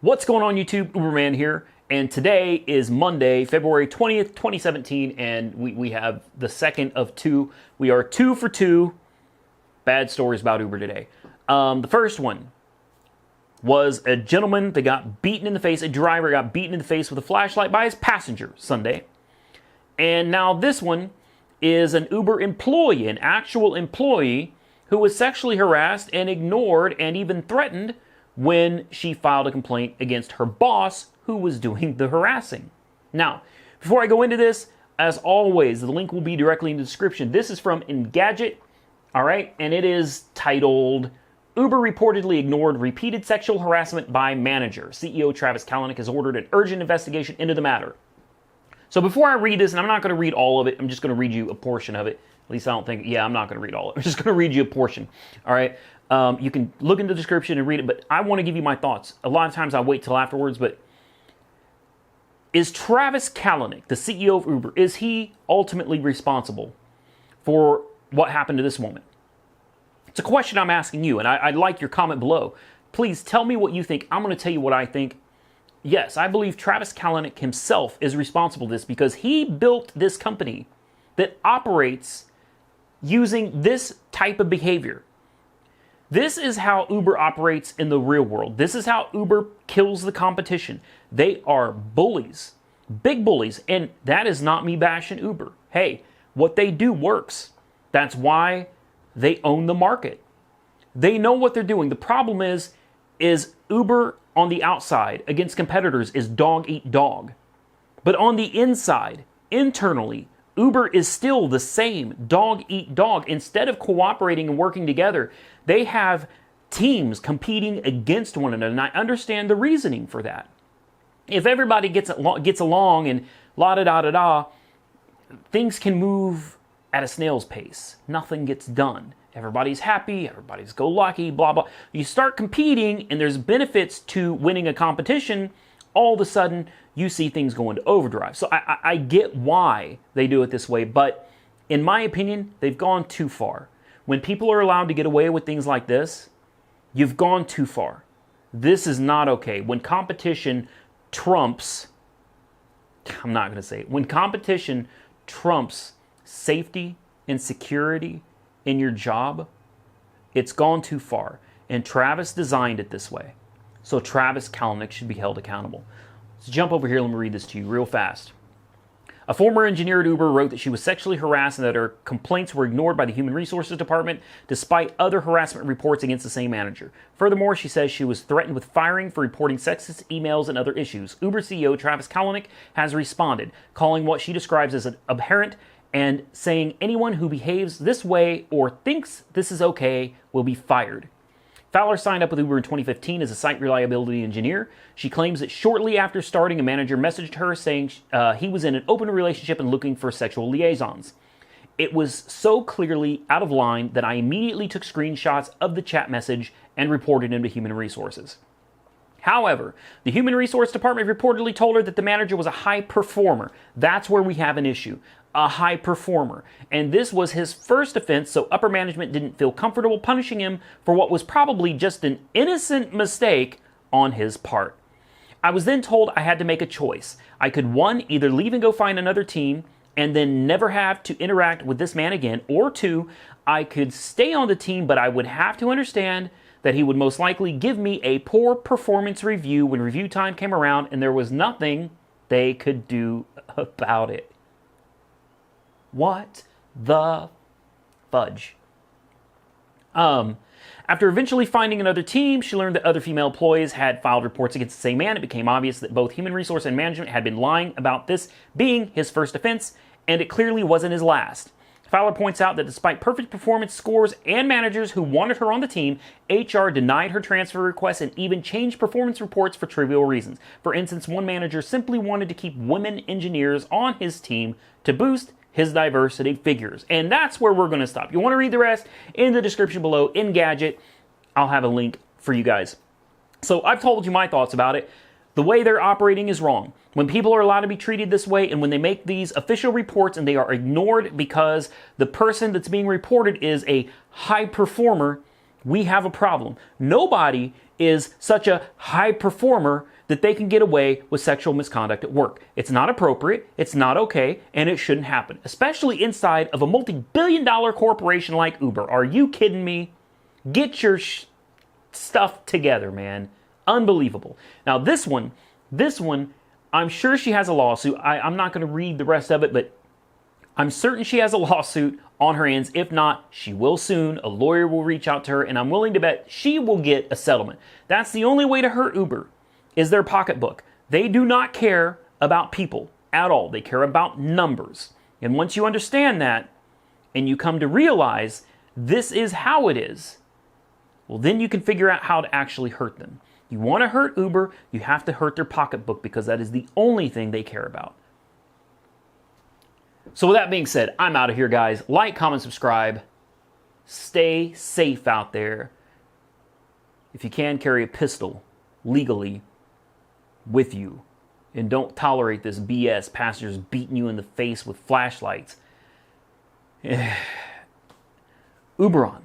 What's going on YouTube? Uberman here, and today is Monday, February 20th, 2017, and we have the second of two. We are 2 for 2 bad stories about Uber today. The first one was a gentleman that got beaten in the face, a driver got beaten in the face with a flashlight by his passenger Sunday. And now this one is an Uber employee, an actual employee, who was sexually harassed and ignored and even threatened when she filed a complaint against her boss who was doing the harassing. Now, before I go into this, as always, the link will be directly in the description. This is from Engadget, all right, and it is titled, Uber reportedly ignored repeated sexual harassment by manager. CEO Travis Kalanick has ordered an urgent investigation into the matter. So before I read this, and I'm not going to read all of it, I'm just going to read you a portion of it. At least I don't think, yeah, I'm not going to read all of it. I'm just going to read you a portion, all right? You can look in the description and read it, but I want to give you my thoughts. A lot of times I wait till afterwards, but is Travis Kalanick, the CEO of Uber, is he ultimately responsible for what happened to this woman? It's a question I'm asking you, and I'd like your comment below. Please tell me what you think. I'm going to tell you what I think. Yes, I believe Travis Kalanick himself is responsible for this because he built this company that operates using this type of behavior. This is how Uber operates in the real world. This is how Uber kills the competition. They are bullies, big bullies, and that is not me bashing Uber. Hey, what they do works. That's why they own the market. They know what they're doing. The problem is Uber on the outside against competitors is dog eat dog. But on the inside, internally, Uber is still the same dog eat dog. Instead of cooperating and working together, they have teams competing against one another. And I understand the reasoning for that. If everybody gets along and la-da-da-da-da, things can move at a snail's pace. Nothing gets done. Everybody's happy, everybody's go-lucky, blah, blah. You start competing and there's benefits to winning a competition, all of a sudden you see things go into overdrive. So I get why they do it this way, but in my opinion, they've gone too far. When people are allowed to get away with things like this, you've gone too far. This is not okay. When competition trumps, I'm not going to say it, when competition trumps safety and security in your job, it's gone too far. And Travis designed it this way. So Travis Kalanick should be held accountable. Let's jump over here. Let me read this to you real fast. A former engineer at Uber wrote that she was sexually harassed and that her complaints were ignored by the Human Resources Department despite other harassment reports against the same manager. Furthermore, she says she was threatened with firing for reporting sexist emails and other issues. Uber CEO Travis Kalanick has responded, calling what she describes as an abhorrent and saying anyone who behaves this way or thinks this is okay will be fired. Fowler signed up with Uber in 2015 as a site reliability engineer. She claims that shortly after starting, a manager messaged her saying he was in an open relationship and looking for sexual liaisons. It was so clearly out of line that I immediately took screenshots of the chat message and reported him to Human Resources. However, the Human Resource Department reportedly told her that the manager was a high performer. That's where we have an issue. A high performer. And this was his first offense, so upper management didn't feel comfortable punishing him for what was probably just an innocent mistake on his part. I was then told I had to make a choice. I could, one, either leave and go find another team and then never have to interact with this man again, or two, I could stay on the team, but I would have to understand that he would most likely give me a poor performance review when review time came around and there was nothing they could do about it. What the fudge? After eventually finding another team, she learned that other female employees had filed reports against the same man. It became obvious that both human resource and management had been lying about this being his first offense, and it clearly wasn't his last. Fowler points out that despite perfect performance scores and managers who wanted her on the team, HR denied her transfer request and even changed performance reports for trivial reasons. For instance, one manager simply wanted to keep women engineers on his team to boost his diversity figures. And that's where we're going to stop. You want to read the rest in the description below, Engadget. I'll have a link for you guys. So I've told you my thoughts about it. The way they're operating is wrong. When people are allowed to be treated this way and when they make these official reports and they are ignored because the person that's being reported is a high performer, we have a problem. Nobody is such a high performer that they can get away with sexual misconduct at work. It's not appropriate, it's not okay, and it shouldn't happen, especially inside of a multi-billion-dollar corporation like Uber. Are you kidding me? Get your stuff together, man. Unbelievable. Now this one, I'm sure she has a lawsuit. I'm not going to read the rest of it, but I'm certain she has a lawsuit on her hands. If not, she will soon. A lawyer will reach out to her, and I'm willing to bet she will get a settlement. That's the only way to hurt Uber, is their pocketbook. They do not care about people at all. They care about numbers. And once you understand that, and you come to realize this is how it is, well, then you can figure out how to actually hurt them. You want to hurt Uber, you have to hurt their pocketbook, because that is the only thing they care about. So with that being said, I'm out of here, guys. Like, comment, subscribe. Stay safe out there. If you can, carry a pistol legally with you. And don't tolerate this BS, passengers beating you in the face with flashlights. Uber on.